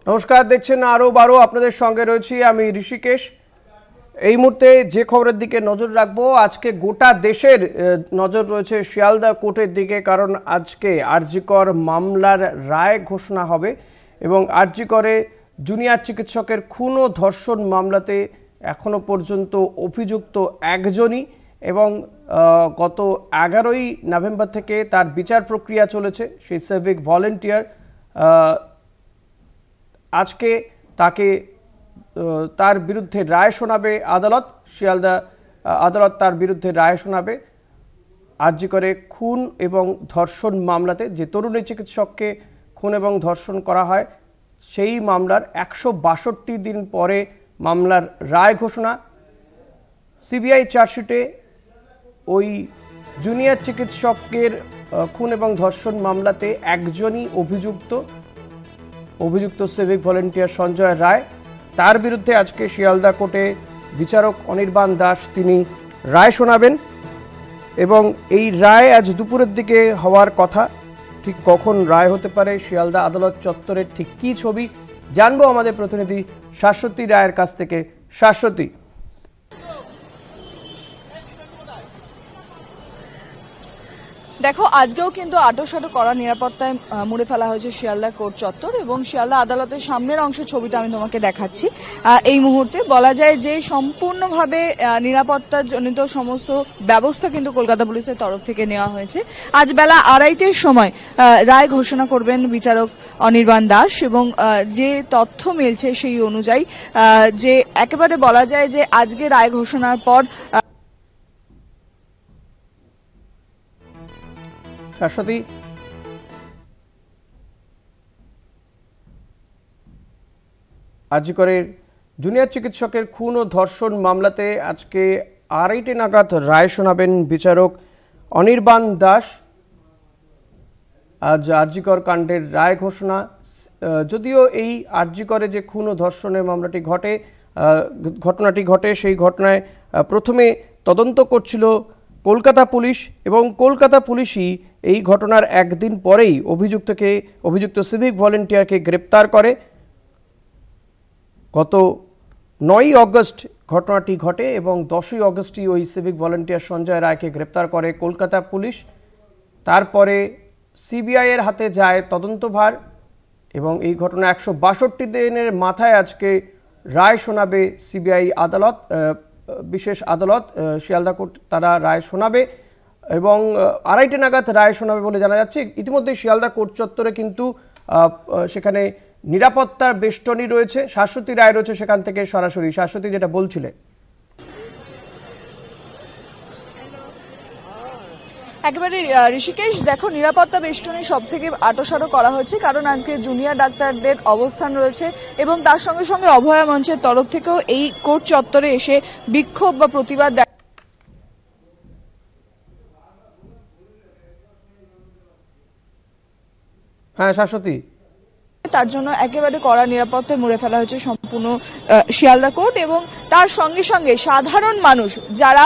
নমস্কার, দেখছেন আরো 12। আপনাদের সঙ্গে রয়েছি আমি ঋষিকেশ। এই মুহূর্তে যে খবরের দিকে নজর রাখবো, আজকে গোটা দেশের নজর রয়েছে শিয়ালদা কোর্টের দিকে, কারণ আজকে আরজিকর মামলার রায় ঘোষণা হবে এবং আরজিকরে জুনিয়র চিকিৎসকের খুন ও ধর্ষণ মামলাতে এখনো পর্যন্ত অভিযুক্ত একজনই এবং গত 11ই নভেম্বর থেকে তার বিচার প্রক্রিয়া চলেছে। সেই সিভিক ভলেন্টিয়ার আজকে তাকে তার বিরুদ্ধে রায় শোনাবে আদালত। শিয়ালদা আদালত তার বিরুদ্ধে রায় শোনাবে আরজি করে খুন এবং ধর্ষণ মামলাতে। যে তরুণী চিকিৎসককে খুন এবং ধর্ষণ করা হয় সেই মামলার 162 দিন পরে মামলার রায় ঘোষণা। সিবিআই চার্জশিটে ওই জুনিয়র চিকিৎসকের খুন এবং ধর্ষণ মামলাতে একজনই অভিযুক্ত সিভিক ভলেন্টিয়ার সঞ্জয় রায়। তার বিরুদ্ধে আজকে শিয়ালদা কোর্টে বিচারক অনির্বাণ দাস তিনি রায় শোনাবেন এবং এই রায় আজ দুপুরের দিকে হওয়ার কথা। ঠিক কখন রায় হতে পারে, শিয়ালদা আদালত চত্বরের ঠিক কী ছবি, জানবো আমাদের প্রতিনিধি শাশ্বতী রায়ের কাছ থেকে। শাশ্বতী, দেখো, আজকেও কিন্তু আটোসাটো করা নিরাপত্তায় মুড়ে ফেলা হয়েছে শিয়ালদা কোর্ট চত্বর এবং শিয়ালদা আদালতের সামনের অংশের ছবিটা আমি তোমাকে দেখাচ্ছি। এই মুহূর্তে বলা যায় যে সম্পূর্ণভাবে নিরাপত্তাজনিত সমস্ত ব্যবস্থা কিন্তু কলকাতা পুলিশের তরফ থেকে নেওয়া হয়েছে। আজ বেলা 2:30-র সময় রায় ঘোষণা করবেন বিচারক অনির্বাণ দাস এবং যে তথ্য মিলছে সেই অনুযায়ী যে একেবারে বলা যায় যে আজকে রায় ঘোষণার পর শাশ্বতী, আরজিকরের জুনিয়র চিকিৎসকের খুন ও ধর্ষণ মামলাতে আজকে 2:30 নাগাদ রায় শোনাবেন বিচারক অনির্বাণ দাস। আজ আরজিকর কাণ্ডের রায় ঘোষণা। যদিও এই আরজিকরে যে খুন ও ধর্ষণের ঘটনাটি ঘটে সেই ঘটনায় প্রথমে তদন্ত করছিল কলকাতা পুলিশ এবং কলকাতা পুলিশই এই ঘটনার একদিন পরেই অভিযুক্ত সিভিক ভলেন্টিয়ারকে গ্রেপ্তার করে। গত 9ই অগস্ট ঘটনাটি ঘটে এবং 10ই অগস্টই ওই সিভিক ভলেন্টিয়ার সঞ্জয় রায়কে গ্রেপ্তার করে কলকাতা পুলিশ। তারপরে সিবিআইয়ের হাতে যায় তদন্তভার এবং এই ঘটনা 162 দিনের মাথায় আজকে রায় শোনাবে সিবিআই আদালত, বিশেষ আদালত শিয়ালদা কোর্ট। তারা রায় শোনাবে এবং 2:30 নাগাদ রায় শোনাবে বলে জানা যাচ্ছে। ইতিমধ্যে শিয়ালদা কোর্ট চত্বরে কিন্তু সেখানে নিরাপত্তার বেষ্টনী রয়েছে। শাশ্বতী রায় রয়েছে সেখান থেকে সরাসরি। শাশ্বতী, যেটা বলছিলে। একেবারে ঋষিকেশ, দেখো, নিরাপত্তা বেষ্টনী সব থেকে আটোসাটো করা হয়েছে কারণ আজকে জুনিয়র ডাক্তারদের অবস্থান রয়েছে এবং তার সঙ্গে সঙ্গে অভয়া মঞ্চের তরফ থেকেও এই কোর্ট চত্বরে এসে বিক্ষোভ বা প্রতিবাদ। হ্যাঁ শাশ্বতী, তার জন্য একেবারে কড়া নিরাপত্তায় মুড়ে ফেলা হয়েছে সম্পূর্ণ শিয়ালদা কোর্ট এবং তার সঙ্গে সঙ্গে সাধারণ মানুষ যারা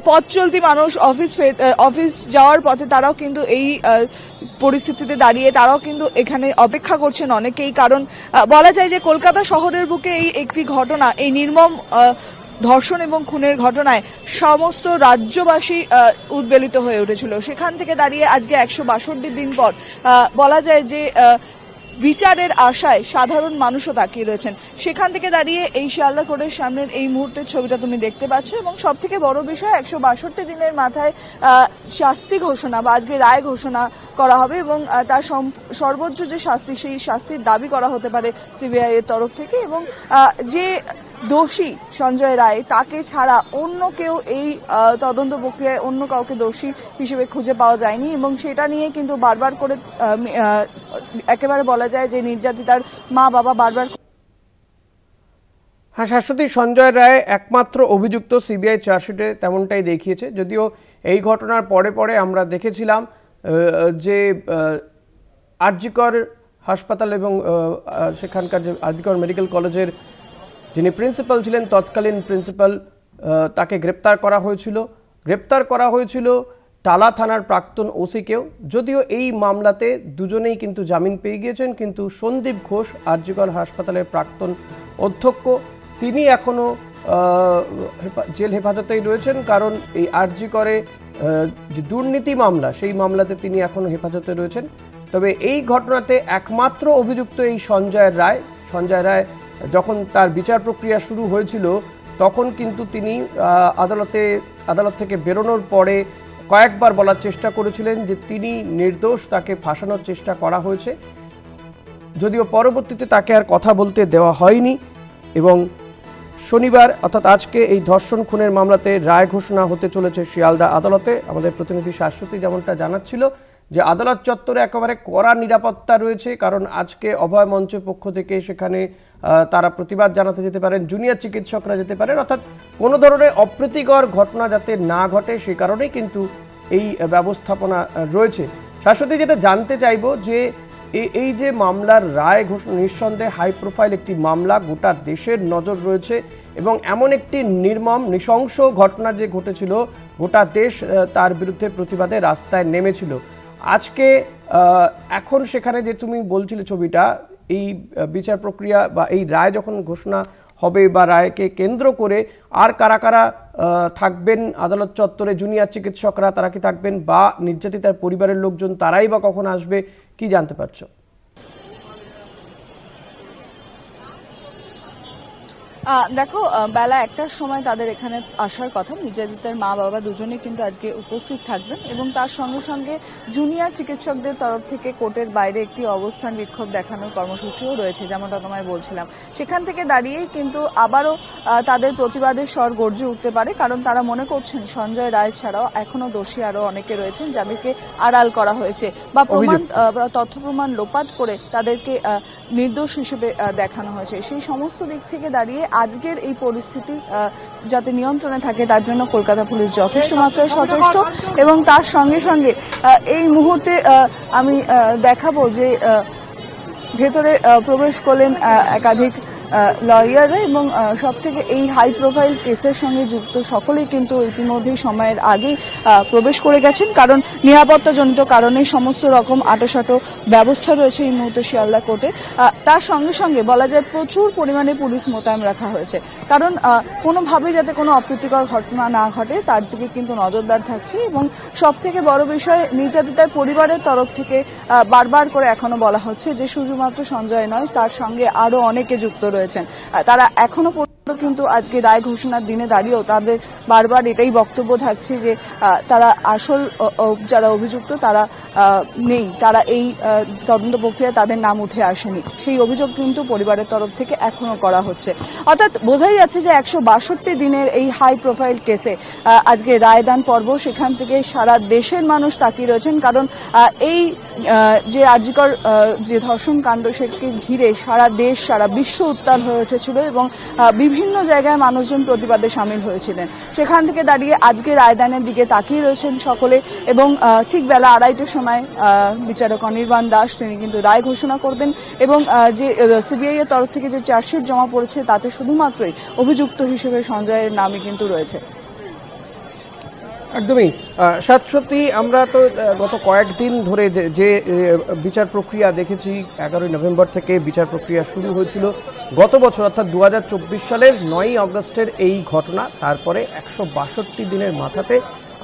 পথ চলতি মানুষ অফিস যাওয়ার পথে তারাও কিন্তু এই পরিস্থিতিতে দাঁড়িয়ে তারাও কিন্তু এখানে অপেক্ষা করছেন অনেকেই। কারণ বলা যায় যে কলকাতা শহরের বুকে এই একটি ঘটনা, এই নির্মম ধর্ষণ এবং খুনের ঘটনায় সমস্ত রাজ্যবাসী উদ্বেলিত হয়ে উঠেছিল। সেখান থেকে দাঁড়িয়ে আজকে 162 দিন পর বলা যায় যে বিচারের আশায় সাধারণ মানুষও তাকিয়ে রয়েছেন। সেখান থেকে দাঁড়িয়ে এই শিয়ালদা কোর্টের সামনের এই মুহূর্তের ছবিটা তুমি দেখতে পাচ্ছ এবং সব থেকে বড় বিষয় 162 দিনের মাথায় শাস্তি ঘোষণা বা আজকে রায় ঘোষণা করা হবে এবং তার সর্বোচ্চ যে শাস্তি সেই শাস্তির দাবি করা হতে পারে সিবিআই এর তরফ থেকে এবং যে দোষী সঞ্জয় রায় তাকে ছাড়া অন্য কেউ এই তদন্ত প্রক্রিয়ায় অন্য কাউকে দোষী হিসেবে খুঁজে পাওয়া যায়নি এবং সেটা নিয়ে কিন্তু বারবার করে একেবারে বলা যায় যে নির্যাতিতার মা বাবা বারবার। হ্যাঁ শাশ্বতী, সঞ্জয় রায় একমাত্র অভিযুক্ত সিবিআই চার্জশিটে তেমনটাই দেখিয়েছে। যদিও এই ঘটনার পরে আমরা দেখেছিলাম যে আরজিকর হাসপাতাল এবং সেখানকার যে আরজিকর মেডিকেল কলেজের যিনি প্রিন্সিপাল ছিলেন, তৎকালীন প্রিন্সিপাল, তাকে গ্রেপ্তার করা হয়েছিল টালা থানার প্রাক্তন ওসিকেও, যদিও এই মামলাতে দুজনেই কিন্তু জামিন পেয়ে গিয়েছেন, কিন্তু সন্দীপ ঘোষ আর.জি. কর হাসপাতালের প্রাক্তন অধ্যক্ষ তিনি এখনও জেল হেফাজতেই রয়েছেন, কারণ এই আর.জি. করে যে দুর্নীতি মামলা সেই মামলাতে তিনি এখনও হেফাজতে রয়েছেন। তবে এই ঘটনাতে একমাত্র অভিযুক্ত এই সঞ্জয় রায় যখন তার বিচার প্রক্রিয়া শুরু হয়েছিল তখন কিন্তু তিনি আদালত থেকে বেরোনোর পরে কয়েকবার বলার চেষ্টা করেছিলেন যে তিনি নির্দোষ, তাকে ফাঁসানোর চেষ্টা করা হয়েছে, যদিও পরবর্তীতে তাকে আর কথা বলতে দেওয়া হয়নি। এবং শনিবার অর্থাৎ আজকে এই ধর্ষণ খুনের মামলাতে রায় ঘোষণা হতে চলেছে শিয়ালদা আদালতে। আমাদের প্রতিনিধি শাশ্বতী যেমনটা জানাচ্ছিল যে আদালত চত্বরে একেবারে কড়া নিরাপত্তা রয়েছে, কারণ আজকে অভয় মঞ্চের পক্ষ থেকে সেখানে তারা প্রতিবাদ জানাতে যেতে পারেন, জুনিয়র চিকিৎসকরা যেতে পারেন, অর্থাৎ কোনো ধরনের অপ্রীতিকর ঘটনা যাতে না ঘটে সেই কারণেই কিন্তু এই ব্যবস্থাপনা রয়েছে। শাশ্বতী, যেটা জানতে চাইব যে এই যে মামলার রায় ঘোষণা, নিঃসন্দেহে হাই প্রোফাইল একটি মামলা, গোটা দেশের নজর রয়েছে এবং এমন একটি নির্মম নৃশংস ঘটনা যে ঘটেছিল, গোটা দেশ তার বিরুদ্ধে প্রতিবাদে রাস্তায় নেমেছিল। আজকে এখন সেখানে যে তুমি বলছিলে ছবিটা, এই বিচার প্রক্রিয়া বা এই রায় যখন ঘোষণা হবে বা রায়কে কেন্দ্র করে আর কারা কারা থাকবেন আদালত চত্বরে, জুনিয়র চিকিৎসকরা তারা কি থাকবেন বা নির্যাতিতার পরিবারের লোকজন তারাই বা কখন আসবে, কি জানতে পারছো? দেখো, বেলা 1টার সময় তাদের এখানে আসার কথা। নির্যাতিতার মা বাবা দুজনেই কিন্তু আজকে উপস্থিত থাকবেন এবং তার সঙ্গে সঙ্গে জুনিয়র চিকিৎসকদের তরফ থেকে কোর্টের বাইরে একটি অবস্থান বিক্ষোভ দেখানোর কর্মসূচিও রয়েছে, যেমনটা তোমায় বলছিলাম। সেখান থেকে দাঁড়িয়েই কিন্তু আবারও তাদের প্রতিবাদের স্বর গর্জে উঠতে পারে, কারণ তারা মনে করছেন সঞ্জয় রায় ছাড়াও এখনো দোষী আরো অনেকে রয়েছেন যাদেরকে আড়াল করা হয়েছে বা তথ্য প্রমাণ লোপাট করে তাদেরকে নির্দোষ হিসেবে দেখানো হয়েছে। সেই সমস্ত দিক থেকে দাঁড়িয়ে আজকের এই পরিস্থিতি যাতে নিয়ন্ত্রণে থাকে তার জন্য কলকাতা পুলিশ যথেষ্ট মাত্রায় সচেষ্ট। এবং তার সঙ্গে সঙ্গে এই মুহূর্তে আমি দেখাবো যে ভেতরে প্রবেশ করলেন একাধিক লয়াররা এবং সব থেকে এই হাই প্রোফাইল কেসের সঙ্গে যুক্ত সকলেই কিন্তু ইতিমধ্যেই সময়ের আগেই প্রবেশ করে গেছেন, কারণ নিরাপত্তাজনিত কারণে সমস্ত রকম আঁটোসাঁটো ব্যবস্থা রয়েছে এই মুহূর্তে শিয়ালদা কোর্টে। তার সঙ্গে সঙ্গে বলা যায় প্রচুর পরিমাণে পুলিশ মোতায়েন রাখা হয়েছে, কারণ কোনোভাবেই যাতে কোনো অপ্রীতিকর ঘটনা না ঘটে তার দিকে কিন্তু নজরদার থাকছে। এবং সব থেকে বড় বিষয়, নির্যাতিতার পরিবারের তরফ থেকে বারবার করে এখনো বলা হচ্ছে যে শুধুমাত্র সঞ্জয় নয়, তার সঙ্গে আরো অনেকে যুক্ত রয়েছেন। তারা এখনো পর্যন্ত কিন্তু আজকে রায় ঘোষণার দিনে দাঁড়িয়েও তাদের বারবার এটাই বক্তব্য থাকছে যে তারা আসল যারা অভিযুক্ত তারা নেই, তারা এই তদন্ত প্রক্রিয়ায় তাদের নাম উঠে আসেনি, সেই অভিযোগ কিন্তু পরিবারের তরফ থেকে এখনো করা হচ্ছে। অর্থাৎ বোঝাই যাচ্ছে যে 162 দিনের এই হাই প্রোফাইল কেসে আজকে রায়দান পর্ব, সেখান থেকে সারা দেশের মানুষ তাকিয়ে রয়েছেন, কারণ এই যে আর.জি. কর যে ধর্ষণ কাণ্ড সেটাকে ঘিরে সারা দেশ সারা বিশ্ব উত্তাল হয়ে উঠেছিল এবং বিভিন্ন জায়গায় মানুষজন প্রতিবাদে সামিল হয়েছিলেন। সেখান থেকে দাঁড়িয়ে আজকে রায়দানের দিকে তাকিয়ে রয়েছেন সকলে এবং ঠিক বেলা 2:30টার সময় বিচারক অনির্বাণ দাস তিনি কিন্তু রায় ঘোষণা করবেন এবং যে সিবিআই এর তরফ থেকে যে চার্জশিট জমা পড়েছে তাতে শুধুমাত্রই অভিযুক্ত হিসেবে সঞ্জয়ের নামই কিন্তু রয়েছে। একদমই শাশ্বতী, আমরা তো গত কয়েকদিন ধরে যে বিচার প্রক্রিয়া দেখেছি, 11ই নভেম্বর থেকে বিচার প্রক্রিয়া শুরু হয়েছিল, গত বছর অর্থাৎ 2024 সালের 9ই আগস্টের এই ঘটনা, তারপরে 162 দিনের মাথাতে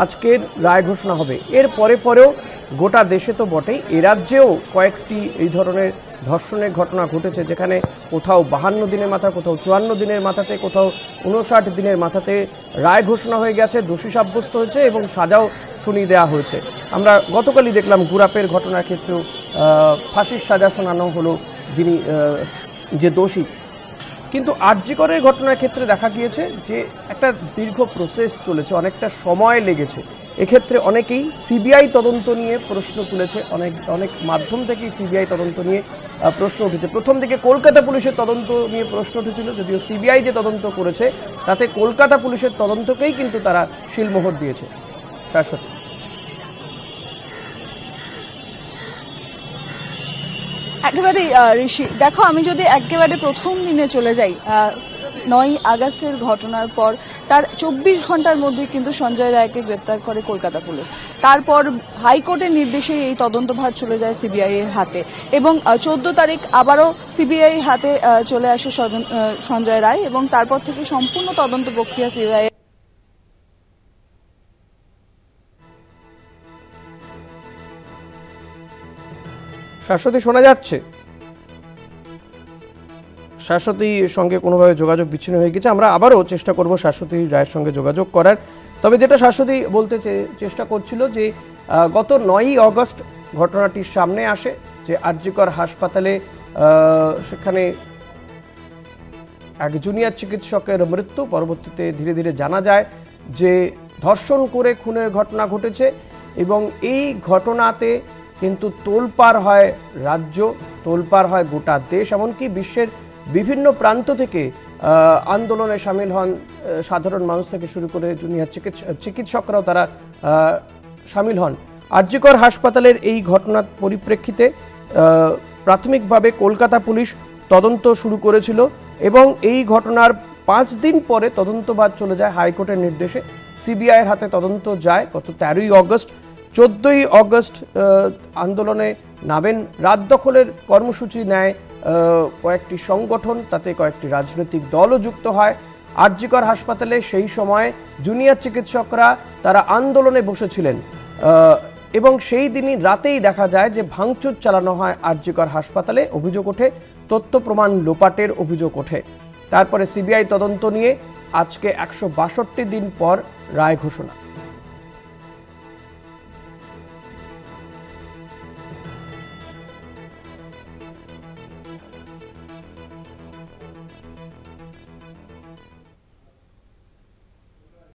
আজকের রায় ঘোষণা হবে। এর পরেও গোটা দেশে তো বটেই, এ রাজ্যেও কয়েকটি এই ধরনের ধর্ষণের ঘটনা ঘটেছে, যেখানে কোথাও 52 দিনের মাথা, কোথাও 54 দিনের মাথাতে, কোথাও 59 দিনের মাথাতে রায় ঘোষণা হয়ে গেছে, দোষী সাব্যস্ত হয়েছে এবং সাজাও শুনিয়ে দেওয়া হয়েছে। আমরা গতকালই দেখলাম গুরাপের ঘটনার ক্ষেত্রেও ফাঁসির সাজা শোনানো হলো যিনি যে দোষী। কিন্তু আর.জি. করের ঘটনার ক্ষেত্রে দেখা গিয়েছে যে একটা দীর্ঘ প্রসেস চলেছে, অনেকটা সময় লেগেছে। এক্ষেত্রে অনেকেই সিবিআই তদন্ত নিয়ে প্রশ্ন তুলেছে, অনেক মাধ্যম থেকেই সিবিআই তদন্ত নিয়ে প্রশ্ন উঠেছে। প্রথম দিকে কলকাতা পুলিশের তদন্ত নিয়ে প্রশ্ন উঠেছিল, যদিও সিবিআই যে তদন্ত করেছে তাতে কলকাতা পুলিশের তদন্তকেই কিন্তু তারা শিলমোহর দিয়েছে। শাশ্বতী, একেবারে ঋষি, দেখো আমি যদি একেবারে প্রথম দিনে চলে যাই, 9ই আগস্টের ঘটনার পর তার 24 ঘন্টার মধ্যে কিন্তু সঞ্জয় রায়কে গ্রেপ্তার করে কলকাতা পুলিশ। তারপর হাইকোর্টের নির্দেশে এই তদন্তভার চলে যায় সিবিআই এর হাতে এবং 14 তারিখ আবারও সিবিআই হাতে চলে আসে সঞ্জয় রায় এবং তারপর থেকে সম্পূর্ণ তদন্ত প্রক্রিয়া সিবিআই। শাশ্বতী, শোনা যাচ্ছে? শাশ্বতীর সঙ্গে কোনোভাবে যোগাযোগ বিচ্ছিন্ন হয়ে গেছে। আমরা আবারও চেষ্টা করব শাশ্বতী রায়ের সঙ্গে যোগাযোগ করার। তবে যেটা শাশ্বতী বলতে চেষ্টা করছিল যে গত 9ই অগস্ট ঘটনাটি সামনে আসে যে আরজিকর হাসপাতালে সেখানে এক জুনিয়র চিকিৎসকের মৃত্যু। পরবর্তীতে ধীরে ধীরে জানা যায় যে ধর্ষণ করে খুনের ঘটনা ঘটেছে এবং এই ঘটনাতে কিন্তু তোলপাড় হয় রাজ্য, তোলপাড় হয় গোটা দেশ, এমনকি বিশ্বের বিভিন্ন প্রান্ত থেকে আন্দোলনে সামিল হন সাধারণ মানুষ থেকে শুরু করে জুনিয়র চিকিৎসকরাও তারা সামিল হন। আরজিকর হাসপাতালের এই ঘটনার পরিপ্রেক্ষিতে প্রাথমিকভাবে কলকাতা পুলিশ তদন্ত শুরু করেছিল এবং এই ঘটনার 5 দিন পরে তদন্তভার চলে যায় হাইকোর্টের নির্দেশে। সিবিআইয়ের হাতে তদন্ত যায় গত 13ই অগস্ট। 14ই অগস্ট আন্দোলনে নামেন, রাত দখলের কর্মসূচি নেয় কয়েকটি সংগঠন, তাতে কয়েকটি রাজনৈতিক দলও যুক্ত হয়। আরজিকর হাসপাতালে সেই সময় জুনিয়র চিকিৎসকরা তারা আন্দোলনে বসেছিলেন এবং সেই দিনই রাতেই দেখা যায় যে ভাঙচুর চালানো হয় আরজিকর হাসপাতালে। অভিযোগ ওঠে, তথ্য প্রমাণ লোপাটের অভিযোগ ওঠে। তারপরে সিবিআই তদন্ত নিয়ে আজকে 162 দিন পর রায় ঘোষণা।